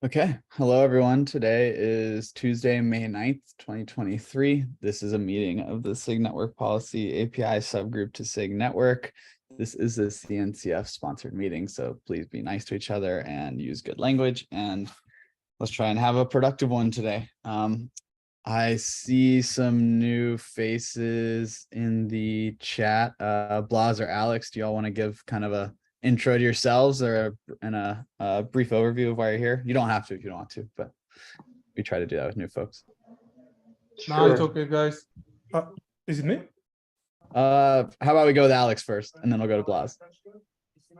Okay, hello everyone. Today is Tuesday, May 9th, 2023. This is a meeting of the SIG Network Policy API subgroup to SIG Network. This is a CNCF sponsored meeting, so please be nice to each other and use good language, and let's try and have a productive one today. I see some new faces in the chat. Blas or Alex, do y'all want to give kind of a intro to yourselves or a brief overview of why you're here? You don't have to if you don't want to, but we try to do that with new folks. No, it's okay, guys. Is it me? How about we go with Alex first, and then we'll go to Blas.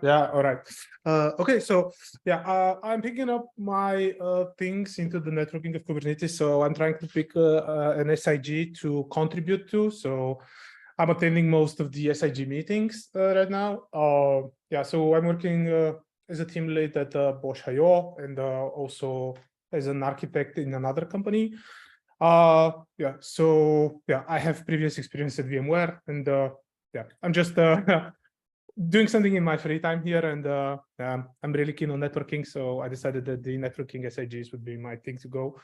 Yeah, all right. Okay, so yeah, I'm picking up my things into the networking of Kubernetes. So I'm trying to pick an SIG to contribute to. So I'm attending most of the SIG meetings right now. Yeah, so I'm working as a team lead at Bosch.io and also as an architect in another company. Yeah, so yeah, I have previous experience at VMware, and yeah, I'm just doing something in my free time here, and I'm really keen on networking, so I decided that the networking SIGs would be my thing to go.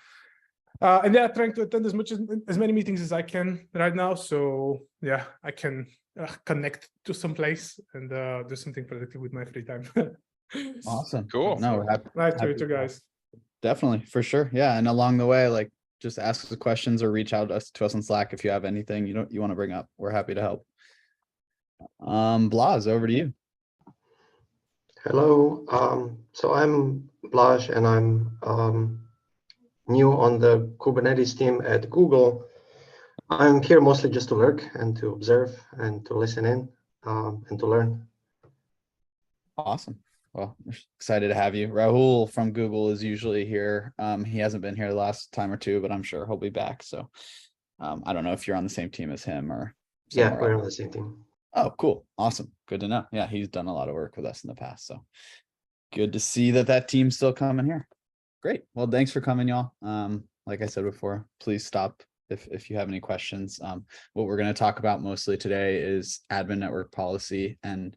And yeah, trying to attend as many meetings as I can right now, so yeah, I can connect to some place and do something productive with my free time. Awesome. Cool. No, we're happy. Nice to meet you guys. Definitely, for sure. Yeah, and along the way, like just ask us questions or reach out to us on Slack if you have anything you want to bring up. We're happy to help. Blas, over to you. Hello, so I'm Blaž and I'm new on the Kubernetes team at Google. I'm here mostly just to lurk and to observe and to listen in and to learn. Awesome. Well, we're excited to have you. Rahul from Google is usually here. He hasn't been here the last time or two, but I'm sure he'll be back. So I don't know if you're on the same team as him or Yeah, we're else. on the same team. Oh, cool. Awesome. Good to know. Yeah, he's done a lot of work with us in the past. So good to see that team's still coming here. Great. Well, thanks for coming, y'all. Like I said before, please stop if you have any questions. What we're going to talk about mostly today is admin network policy and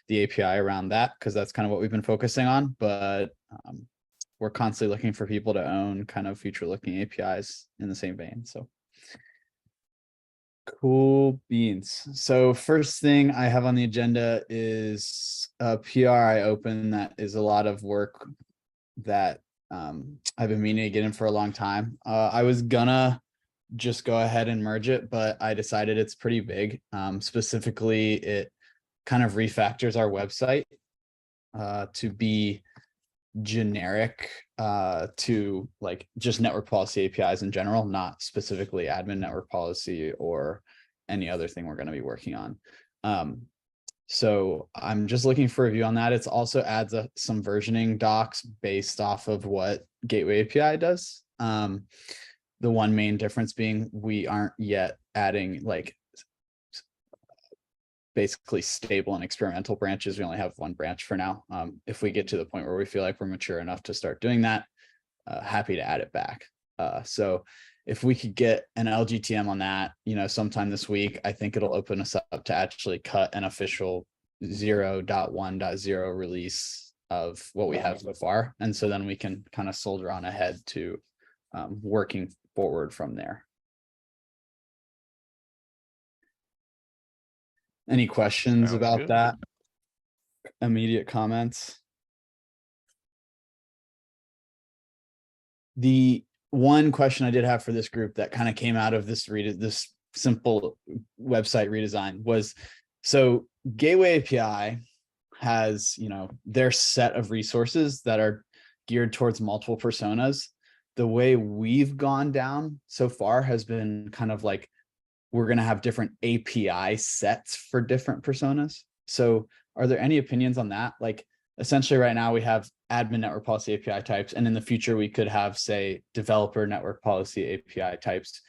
the API around that, because that's kind of what we've been focusing on. But we're constantly looking for people to own kind of future looking APIs in the same vein. So cool beans. So first thing I have on the agenda is a PR I opened that is a lot of work that I've been meaning to get in for a long time. I was gonna just go ahead and merge it, but I decided it's pretty big. Specifically, it kind of refactors our website to be generic to like just network policy APIs in general, not specifically admin network policy or any other thing we're going to be working on. So I'm just looking for a review on that. It's also adds some versioning docs based off of what Gateway API does. The one main difference being we aren't yet adding like basically stable and experimental branches. We only have one branch for now. If we get to the point where we feel like we're mature enough to start doing that, happy to add it back. So if we could get an LGTM on that, sometime this week, I think it'll open us up to actually cut an official 0.1.0 release of what we have so far. And so then we can kind of soldier on ahead to working forward from there. Any questions Sounds about good. that? Immediate comments? The one question I did have for this group that kind of came out of this simple website redesign was, so Gateway API has, their set of resources that are geared towards multiple personas. The way we've gone down so far has been kind of like, we're going to have different API sets for different personas. So are there any opinions on that? Like essentially right now we have admin network policy API types, and in the future we could have, say, developer network policy API types.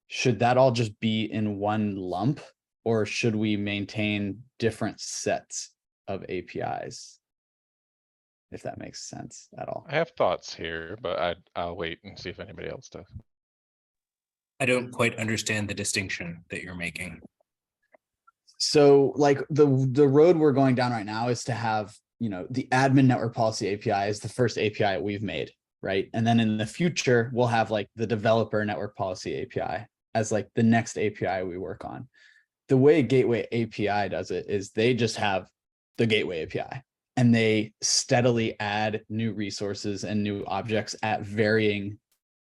Should that all just be in one lump, or should we maintain different sets of APIs? If that makes sense at all. I have thoughts here, but I'll wait and see if anybody else does. I don't quite understand the distinction that you're making. So like the road we're going down right now is to have, the admin network policy API is the first API we've made. right? And then in the future, we'll have like the developer network policy API as like the next API we work on. The way Gateway API does it is they just have the Gateway API and they steadily add new resources and new objects at varying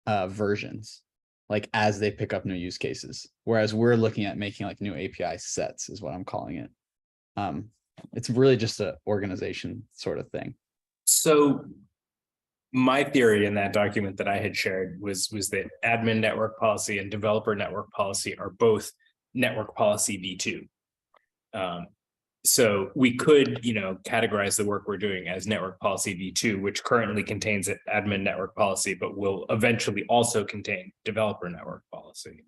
versions, like as they pick up new use cases. Whereas we're looking at making like new API sets is what I'm calling it. It's really just an organization sort of thing. So my theory in that document that I had shared was that admin network policy and developer network policy are both network policy v2. So we could, categorize the work we're doing as network policy v2, which currently contains admin network policy, but will eventually also contain developer network policy.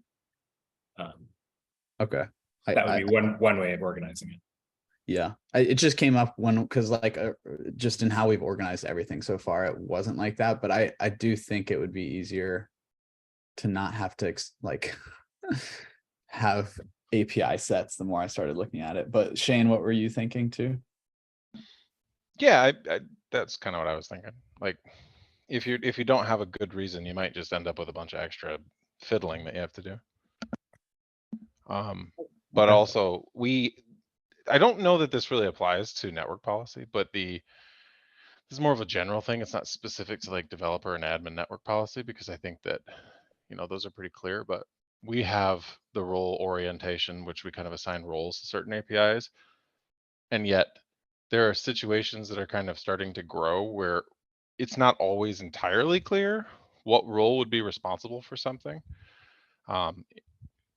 Okay. That would be one way of organizing it. Yeah, it just came up because like just in how we've organized everything so far, it wasn't like that. But I do think it would be easier to not have to like have API sets the more I started looking at it. But Shane, what were you thinking too? Yeah, that's kind of what I was thinking. Like, if you don't have a good reason, you might just end up with a bunch of extra fiddling that you have to do. But Okay. also I don't know that this really applies to network policy, but this is more of a general thing. It's not specific to like developer and admin network policy, because I think that, those are pretty clear, but we have the role orientation, which we kind of assign roles to certain APIs. And yet there are situations that are kind of starting to grow where it's not always entirely clear what role would be responsible for something.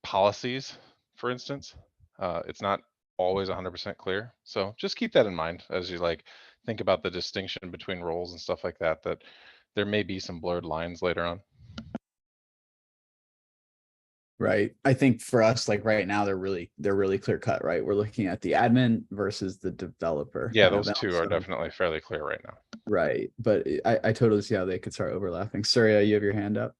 Policies, for instance, it's not always 100% clear. So just keep that in mind as you like think about the distinction between roles and stuff like that, that there may be some blurred lines later on. Right. I think for us, like right now, they're really clear cut, right? We're looking at the admin versus the developer. Yeah, kind of, those and two are also- definitely fairly clear right now. Right. But I totally see how they could start overlapping. Surya, you have your hand up.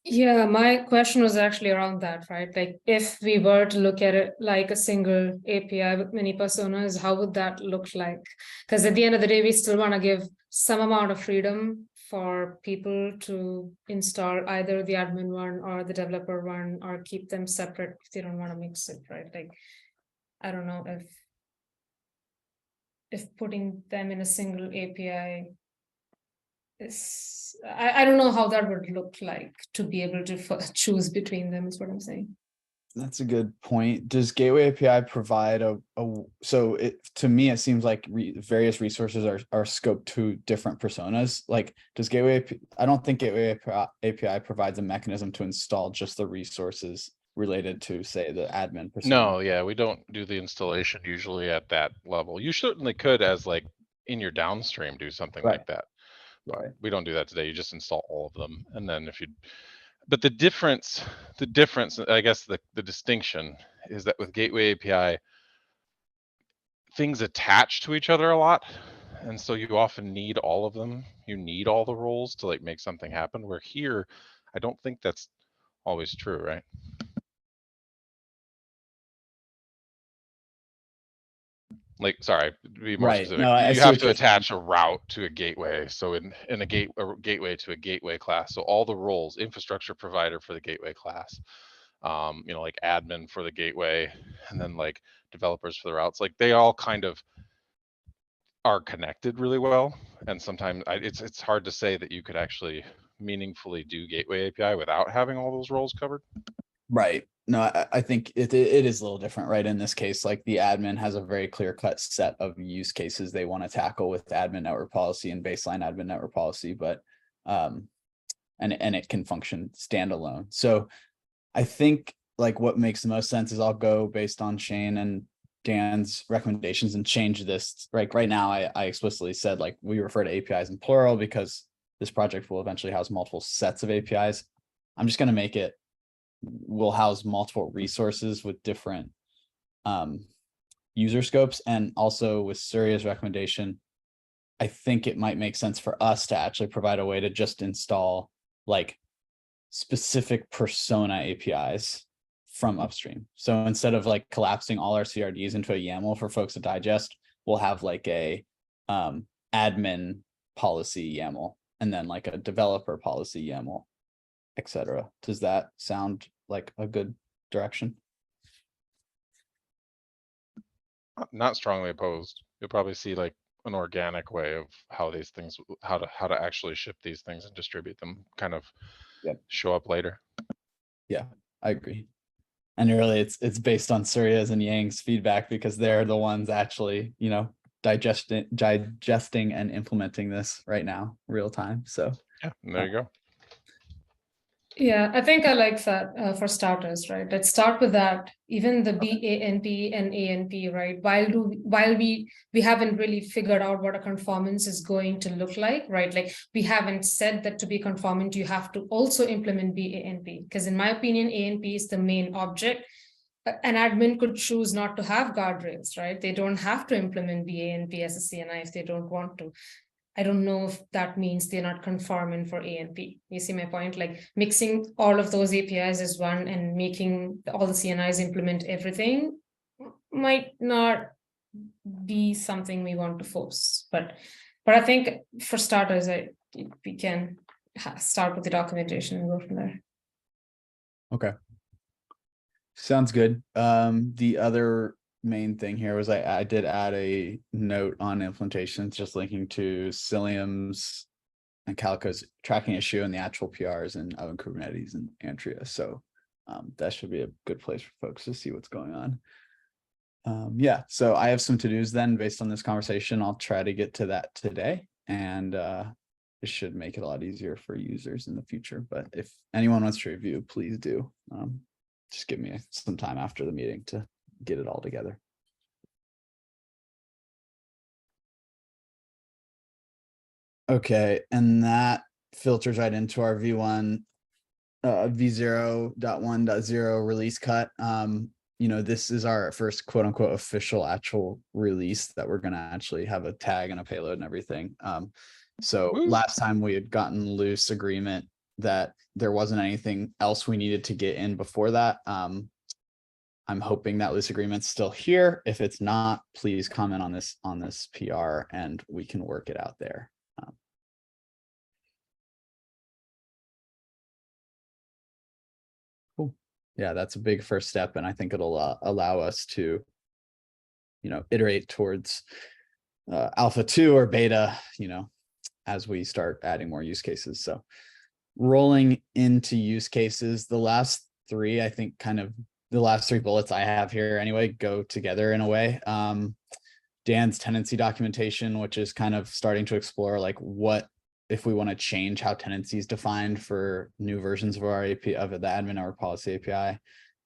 Yeah, my question was actually around that, right? Like if we were to look at it like a single API with many personas, how would that look like? Because at the end of the day, we still want to give some amount of freedom for people to install either the admin one or the developer one, or keep them separate if they don't want to mix it, right? Like, I don't know if putting them in a single API is, I don't know how that would look like to be able to choose between them is what I'm saying. That's a good point. Does Gateway API provide to me, it seems like various resources are scoped to different personas. Like does I don't think Gateway API provides a mechanism to install just the resources related to say the admin persona. No, yeah, we don't do the installation usually at that level. You certainly could, as like in your downstream, do something Right. like that. But Right. we don't do that today. You just install all of them. And then but the difference, I guess the distinction is that with Gateway API, things attach to each other a lot. And so you often need all of them. You need all the roles to like make something happen. Where here, I don't think that's always true, right? Like, sorry, to be more Right. specific, No, I you see have what to you're attach a route to a gateway. So in a gateway to a gateway class. So all the roles, infrastructure provider for the gateway class, like admin for the gateway, and then like developers for the routes, like they all kind of are connected really well. And sometimes it's hard to say that you could actually meaningfully do Gateway API without having all those roles covered. Right. No, I think it is a little different, right? In this case, like the admin has a very clear cut set of use cases they want to tackle with admin network policy and baseline admin network policy, but and it can function standalone. So I think like what makes the most sense is I'll go based on Shane and Dan's recommendations and change this. Right now, I explicitly said like we refer to APIs in plural because this project will eventually house multiple sets of APIs. I'm just going to make it will house multiple resources with different user scopes. And also with Surya's recommendation, I think it might make sense for us to actually provide a way to just install like specific persona APIs from upstream. So instead of like collapsing all our CRDs into a YAML for folks to digest, we'll have like a admin policy YAML and then like a developer policy YAML, etc. Does that sound like a good direction? Not strongly opposed. You'll probably see like an organic way of how these things, how to actually ship these things and distribute them kind of Yep. show up later. Yeah, I agree. And really it's based on Surya's and Yang's feedback because they're the ones actually, you know, digesting and implementing this right now, real time. So Yeah, and there you go. Yeah, I think I like that for starters, right? Let's start with that. Even the BANP and ANP, right? While we haven't really figured out what a conformance is going to look like, right? Like we haven't said that to be conformant, you have to also implement BANP. Because in my opinion, ANP is the main object. An admin could choose not to have guardrails, right? They don't have to implement BANP as a CNI if they don't want to. I don't know if that means they're not conformant for ANP. You see my point? Like mixing all of those APIs as one and making all the CNIs implement everything might not be something we want to force. But I think for starters, we can start with the documentation and go from there. okay. Sounds good. The other main thing here was I did add a note on implementations, just linking to Cilium's and Calico's tracking issue and the actual PRs in Oven Kubernetes and Antria. So that should be a good place for folks to see what's going on. Yeah, so I have some to-dos then based on this conversation. I'll try to get to that today, and it should make it a lot easier for users in the future. But if anyone wants to review, please do. Just give me some time after the meeting to get it all together. Okay, and that filters right into our V1, V0.1.0 release cut. You know, this is our first quote unquote official actual release that we're going to actually have a tag and a payload and everything. So last time we had gotten loose agreement that there wasn't anything else we needed to get in before that. I'm hoping that loose agreement's still here. If it's not, please comment on this PR and we can work it out there. Cool. Yeah, that's a big first step, and I think it'll allow us to, you know, iterate towards alpha 2 or beta, you know, as we start adding more use cases. So rolling into use cases, the last three, I think kind of the last three bullets I have here anyway, go together in a way. Dan's tenancy documentation, which is kind of starting to explore like what if we want to change how tenancy is defined for new versions of our API, of the admin network policy API.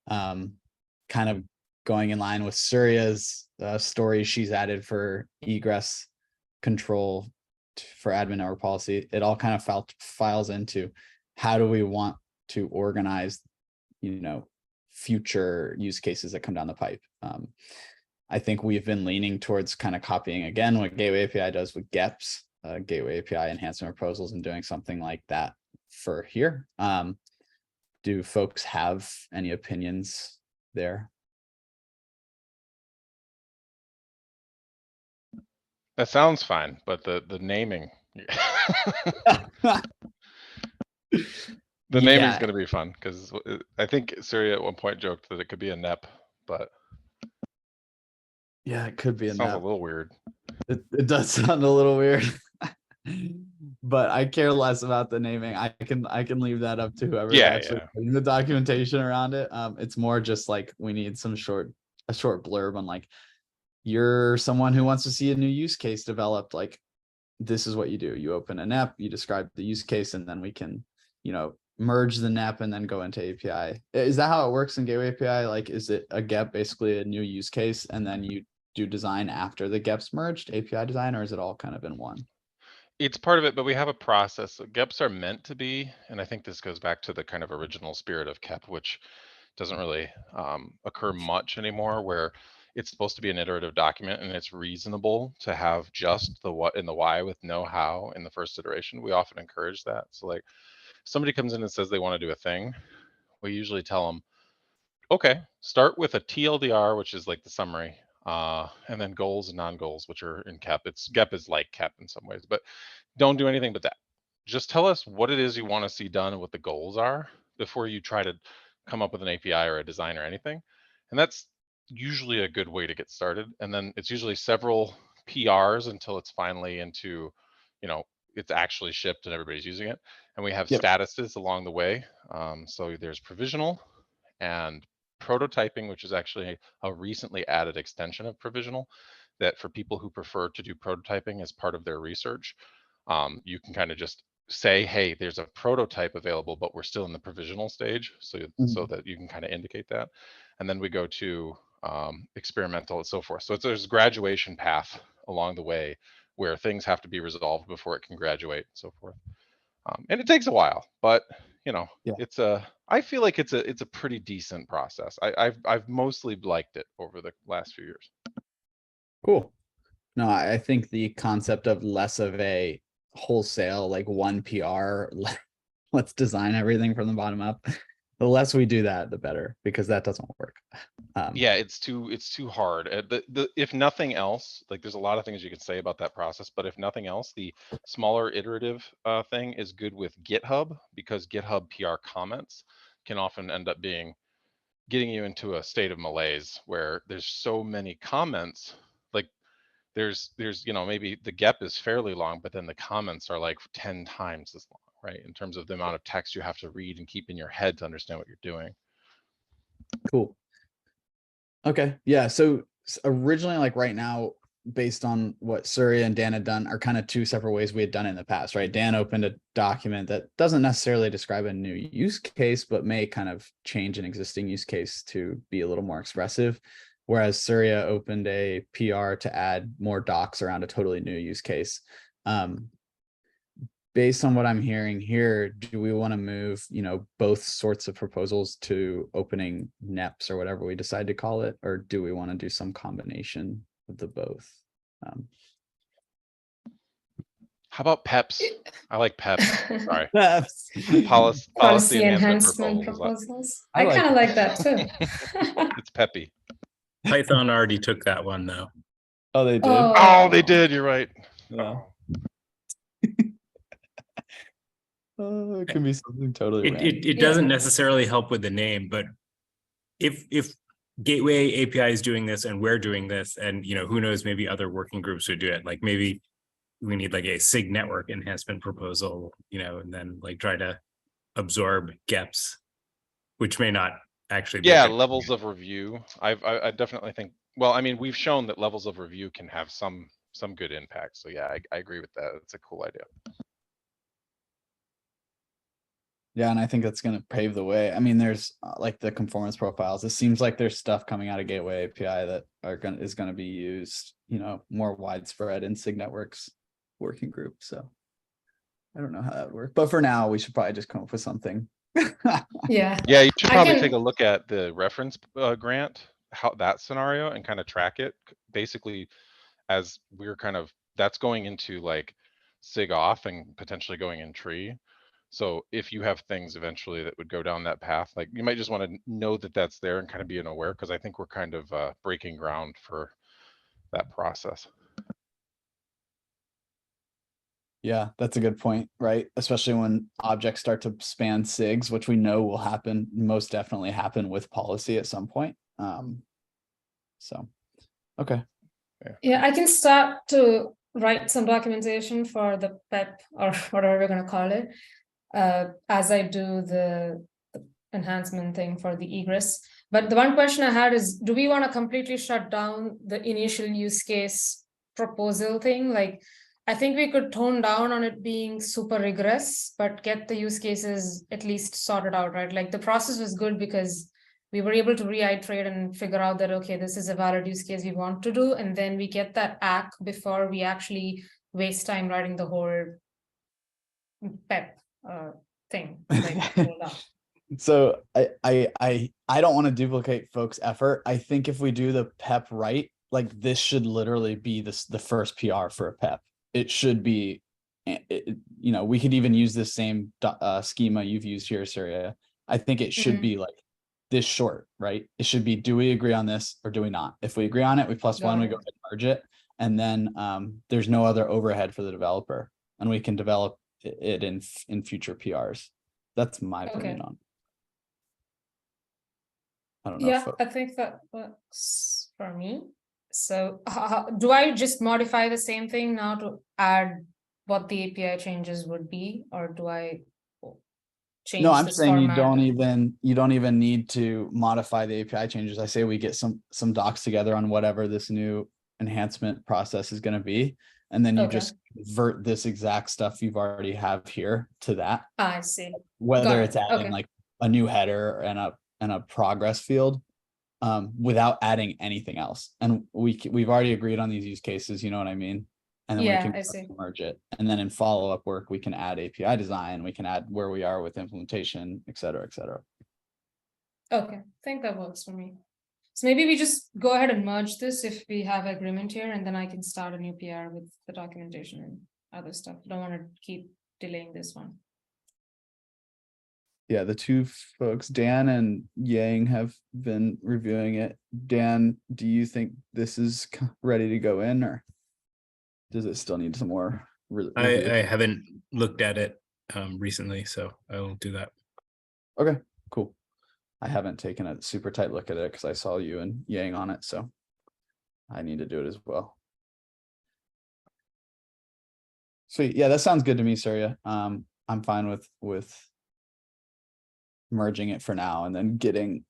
Kind of going in line with Surya's story she's added for egress control for admin network policy. It all kind of files into how do we want to organize, you know, future use cases that come down the pipe. I think we've been leaning towards kind of copying again what Gateway API does with GEPs, Gateway API enhancement proposals, and doing something like that for here. Do folks have any opinions there? That sounds fine, but the naming. The naming is going to be fun because I think Surya at one point joked that it could be a NEP, but yeah, it could be a sounds NEP. A little weird. It does sound a little weird, but I care less about the naming. I can leave that up to whoever's actually putting the documentation around it. It's more just like we need a short blurb on like, you're someone who wants to see a new use case developed. Like, this is what you do. You open a NEP, you describe the use case, and then we can, you know, merge the NEP and then go into API. Is that how it works in Gateway API? Like, is it a GEP, basically a new use case, and then you do design after the GEP's merged, API design, or is it all kind of in one? It's part of it, but we have a process. So GEPs are meant to be, and I think this goes back to the kind of original spirit of KEP, which doesn't really occur much anymore, where it's supposed to be an iterative document and it's reasonable to have just the what and the why with no how in the first iteration. We often encourage that. So like somebody comes in and says they want to do a thing, we usually tell them, okay, start with a TLDR, which is like the summary, and then goals and non-goals, which are in KEP. GEP is like KEP in some ways, but don't do anything but that. just tell us what it is you want to see done and what the goals are before you try to come up with an API or a design or anything. And that's usually a good way to get started. And then it's usually several PRs until it's finally into, it's actually shipped and everybody's using it. And we have Yep. statuses along the way. So there's provisional and prototyping, which is actually a recently added extension of provisional, that for people who prefer to do prototyping as part of their research, you can kind of just say, hey, there's a prototype available, but we're still in the provisional stage. So that you can kind of indicate that. And then we go to experimental and so forth. So there's a graduation path along the way where things have to be resolved before it can graduate and so forth. And it takes a while, but Yeah. I feel like it's a pretty decent process. I've mostly liked it over the last few years. Cool. No, I think the concept of less of a wholesale, like one PR, let's design everything from the bottom up. The less we do that, the better, because that doesn't work. Yeah, it's too hard. If nothing else, like there's a lot of things you can say about that process, but if nothing else, the smaller iterative thing is good with GitHub, because GitHub PR comments can often end up getting you into a state of malaise where there's so many comments. Like there's maybe the GEP is fairly long, but then the comments are like 10 times as long, right? In terms of the amount of text you have to read and keep in your head to understand what you're doing. Cool. Okay, yeah, so originally, like right now, based on what Surya and Dan had done, are kind of two separate ways we had done it in the past, right? Dan opened a document that doesn't necessarily describe a new use case, but may kind of change an existing use case to be a little more expressive. Whereas Surya opened a PR to add more docs around a totally new use case. Based on what I'm hearing here, do we want to move, both sorts of proposals to opening NEPs or whatever we decide to call it, or do we want to do some combination of the both? How about PEPs? I like PEPs. Sorry. Yes. Policy enhancement proposals. I like kind of it. like that too. It's peppy. Python already took that one though. Oh, they did. Oh, they did. You're right. Yeah. Oh, it can be something totally random. It doesn't necessarily help with the name, but if Gateway API is doing this and we're doing this, and who knows, maybe other working groups would do it. Like maybe we need like a SIG network enhancement proposal, and then like try to absorb GEPs, which may not actually be Yeah, good. levels of review. I definitely think. Well, I mean, we've shown that levels of review can have some good impact. So yeah, I agree with that. It's a cool idea. Yeah, and I think that's going to pave the way. I mean, there's like the conformance profiles. It seems like there's stuff coming out of Gateway API that is going to be used, more widespread in SIG networks working group. So I don't know how that would work, but for now, we should probably just come up with something. Yeah. Yeah, you should I probably can- take a look at the reference grant, how that scenario, and kind of track it. Basically, as we're that's going into like SIG off and potentially going in tree. So if you have things eventually that would go down that path, like you might just want to know that that's there and kind of be aware, because I think we're kind of breaking ground for that process. Yeah, that's a good point, right? Especially when objects start to span SIGs, which we know will happen, most definitely happen with policy at some point. So, okay. Yeah, I can start to write some documentation for the PEP or whatever we're going to call it, as I do the enhancement thing for the egress. But the one question I had is, do we want to completely shut down the initial use case proposal thing? Like, I think we could tone down on it being super rigorous, but get the use cases at least sorted out, right? Like the process was good because we were able to reiterate and figure out that, okay, this is a valid use case we want to do. And then we get that ACK before we actually waste time writing the whole PEP thing. Like, hold on. So I don't want to duplicate folks' effort. I think if we do the PEP right, like this should literally be the first PR for a PEP. It should be, we could even use this same schema you've used here, Surya. I think it should be like this short, right? It should be, do we agree on this or do we not? If we agree on it, we plus one, we go ahead and merge it. And then there's no other overhead for the developer, and we can develop it in future PRs. That's my opinion Okay. on. I don't know. Yeah, if I think that works for me. So do I just modify the same thing now to add what the API changes would be, or do I change No, I'm this saying format? you don't even need to modify the API changes. I say we get some docs together on whatever this new enhancement process is going to be, and then you Okay. just convert this exact stuff you've already have here to that. I see. Whether Got it's it. adding Okay. like a new header and a progress field, without adding anything else. And we've already agreed on these use cases, you know what I mean? And then we Yeah, can I see. merge it. And then in follow-up work, we can add API design, we can add where we are with implementation, et cetera, et cetera. Okay, I think that works for me. So maybe we just go ahead and merge this if we have agreement here, and then I can start a new PR with the documentation and other stuff. I don't want to keep delaying this one. Yeah, the two folks, Dan and Yang, have been reviewing it. Dan, do you think this is ready to go in, or does it still need some more review? I haven't looked at it recently, so I will do that. Okay, cool. I haven't taken a super tight look at it because I saw you and Yang on it, so I need to do it as well. Sweet, yeah, that sounds good to me, Surya. I'm fine with merging it for now and then getting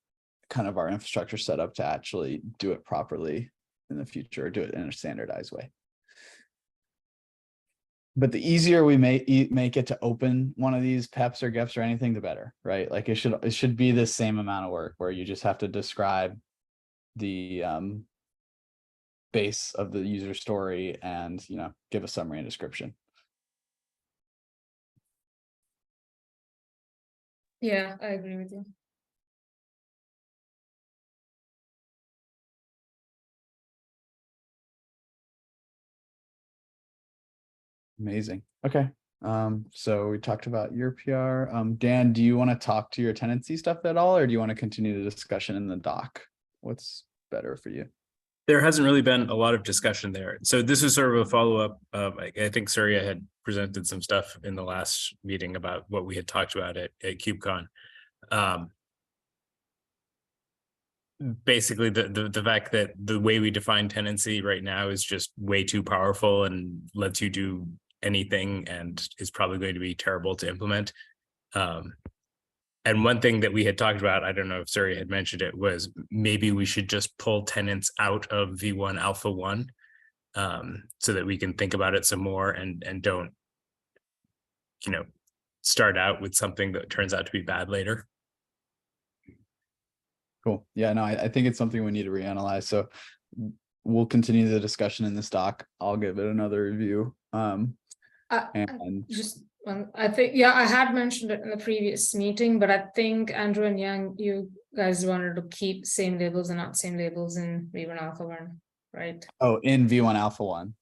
kind of our infrastructure set up to actually do it properly in the future, or do it in a standardized way. But the easier we make it to open one of these PEPs or GEPs or anything, the better, right? Like it should be the same amount of work where you just have to describe the base of the user story and, you know, give a summary and description. Yeah, I agree with you. Amazing. Okay. So we talked about your PR. Dan, do you want to talk to your tenancy stuff at all, or do you want to continue the discussion in the doc? What's better for you? There hasn't really been a lot of discussion there. So this is sort of a follow-up. I think Surya had presented some stuff in the last meeting about what we had talked about at KubeCon. Basically, the fact that the way we define tenancy right now is just way too powerful and lets you do anything and is probably going to be terrible to implement. And one thing that we had talked about, I don't know if Surya had mentioned it, was maybe we should just pull tenants out of V1 Alpha 1 so that we can think about it some more and don't, you know, start out with something that turns out to be bad later. Cool. Yeah, no, I think it's something we need to reanalyze. So we'll continue the discussion in this doc. I'll give it another review. And Just I think, yeah, I had mentioned it in the previous meeting, but I think Andrew and Yang, you guys wanted to keep same labels and not same labels in V1 Alpha 1, right? oh, in V1 Alpha 1.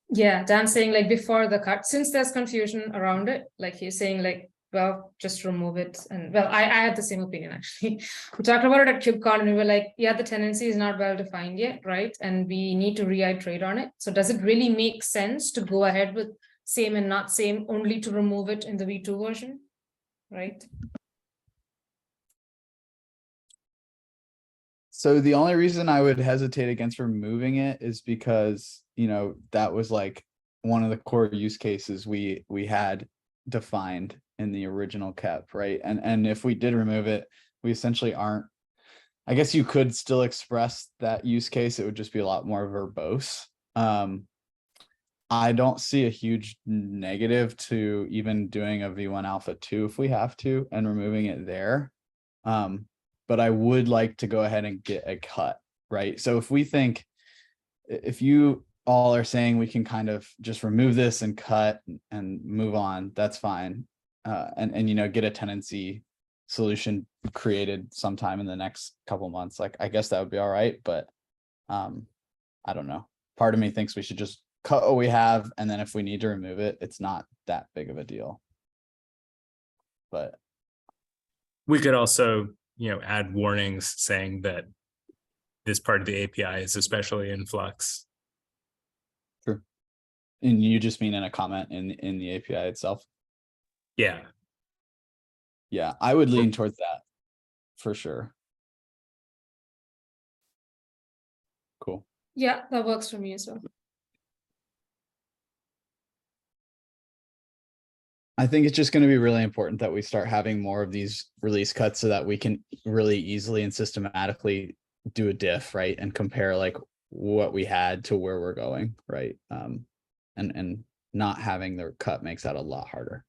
Yeah, Dan saying like before the cut, since there's confusion around it, like he's saying like, well, just remove it. And well, I had the same opinion actually. We talked about it at KubeCon and we were like, yeah, the tenancy is not well defined yet, right? And we need to reiterate on it. So does it really make sense to go ahead with same and not same only to remove it in the V2 version, right? So the only reason I would hesitate against removing it is because, you know, that was like one of the core use cases we had defined in the original KEP, right? And if we did remove it, we essentially aren't, I guess you could still express that use case. It would just be a lot more verbose. I don't see a huge negative to even doing a V1 Alpha 2 if we have to and removing it there. But I would like to go ahead and get a cut, right? So if we think, if you all are saying we can kind of just remove this and cut and move on, that's fine. And you know, get a tenancy solution created sometime in the next couple months. Like, I guess that would be all right, but I don't know. Part of me thinks we should just cut what we have, and then if we need to remove it, it's not that big of a deal. But we could also, you know, add warnings saying that this part of the API is especially in flux. True. And you just mean in a comment in the API itself? Yeah. Yeah, I would lean towards that for sure. Cool. Yeah, that works for me as well. I think it's just going to be really important that we start having more of these release cuts so that we can really easily and systematically do a diff, right? And compare like what we had to where we're going, right? And not having the cut makes that a lot harder.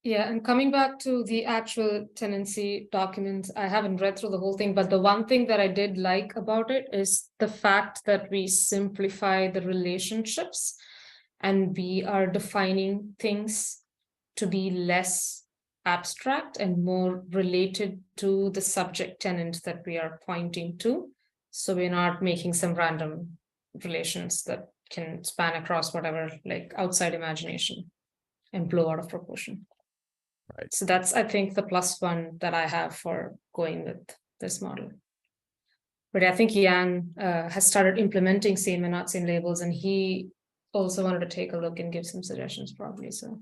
Yeah, and coming back to the actual tenancy documents, I haven't read through the whole thing, but the one thing that I did like about it is the fact that we simplify the relationships and we are defining things to be less abstract and more related to the subject tenant that we are pointing to. So we're not making some random relations that can span across whatever, like outside imagination and blow out of proportion. Right. So that's, I think, the +1 that I have for going with this model. But I think Yan has started implementing same and not same labels, and he also wanted to take a look and give some suggestions probably. So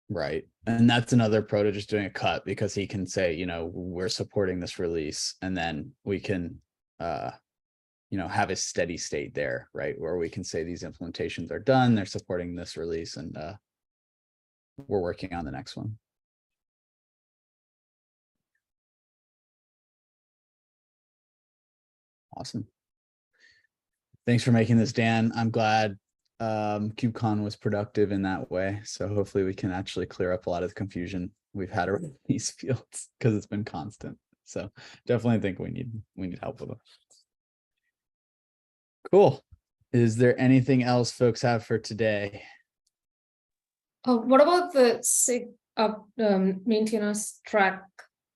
Right. And that's another pro to just doing a cut, because he can say, you know, we're supporting this release, and then we can you know, have a steady state there, right? Where we can say these implementations are done, they're supporting this release, and we're working on the next one. Awesome. Thanks for making this, Dan. I'm glad KubeCon was productive in that way. So hopefully we can actually clear up a lot of the confusion we've had around these fields, because it's been constant. So definitely think we need help with it. Cool. Is there anything else folks have for today? oh, what about the SIG maintenance track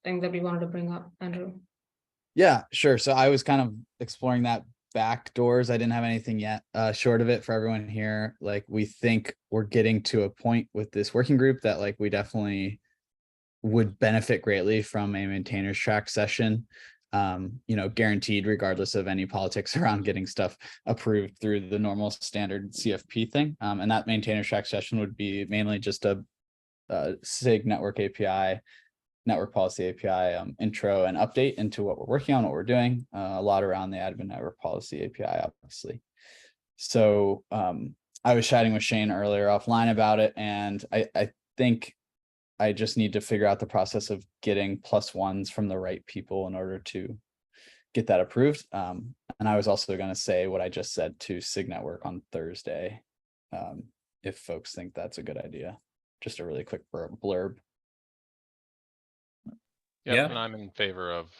thing that we wanted to bring up, Andrew? Yeah, sure. So I was kind of exploring that back doors. I didn't have anything yet. Short of it for everyone here, like we think we're getting to a point with this working group that like we definitely would benefit greatly from a maintainers track session. You know, guaranteed regardless of any politics around getting stuff approved through the normal standard CFP thing. And that maintainers track session would be mainly just a SIG network API, network policy API intro and update into what we're working on, what we're doing, a lot around the admin network policy API, obviously. So I was chatting with Shane earlier offline about it, and I think I just need to figure out the process of getting +1s from the right people in order to get that approved. And I was also going to say what I just said to SIG Network on Thursday, if folks think that's a good idea. Just a really quick blurb. Yep, Yeah. and I'm in favor of,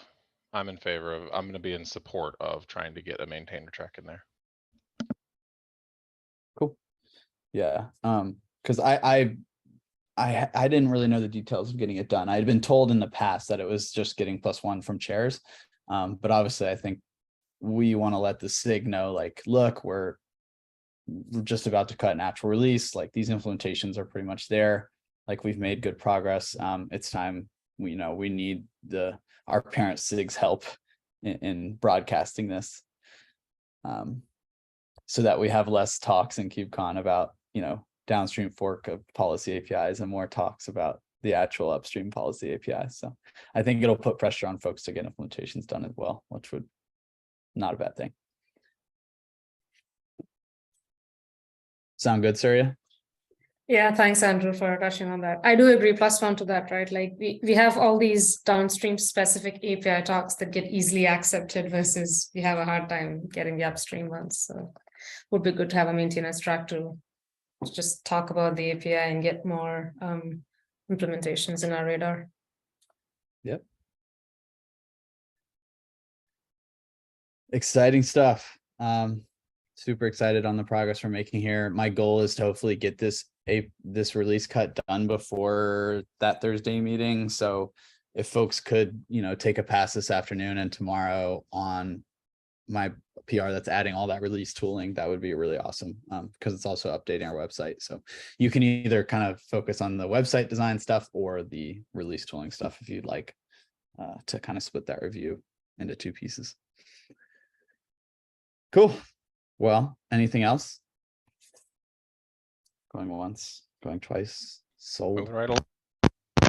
I'm going to be in support of trying to get a maintainer track in there. Cool. Yeah. Because I didn't really know the details of getting it done. I had been told in the past that it was just getting +1 from chairs. But obviously I think we want to let the SIG know, like, look, we're just about to cut an actual release. Like these implementations are pretty much there. Like we've made good progress. It's time, we need our parent SIG's help in broadcasting this. So that we have less talks in KubeCon about, downstream fork of policy APIs and more talks about the actual upstream policy APIs. So I think it'll put pressure on folks to get implementations done as well, which would not a bad thing. Sound good, Surya? Yeah, thanks, Andrew, for touching on that. I do agree, +1 to that, right? Like we have all these downstream specific API talks that get easily accepted versus we have a hard time getting the upstream ones. So would be good to have a maintenance track to just talk about the API and get more implementations in our radar. Yep. Exciting stuff. Super excited on the progress we're making here. My goal is to hopefully get this release cut done before that Thursday meeting. So if folks could, take a pass this afternoon and tomorrow on my PR that's adding all that release tooling, that would be really awesome. Because it's also updating our website. So you can either kind of focus on the website design stuff or the release tooling stuff if you'd like to kind of split that review into 2 pieces. Cool. Well, anything else? Going once, going twice, sold. Moving right along.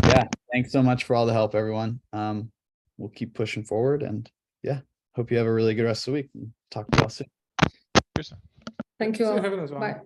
Yeah, thanks so much for all the help, everyone. We'll keep pushing forward, and yeah, hope you have a really good rest of the week. Talk to you all soon. Cheers. Thank you See you, all. have a nice one. Bye.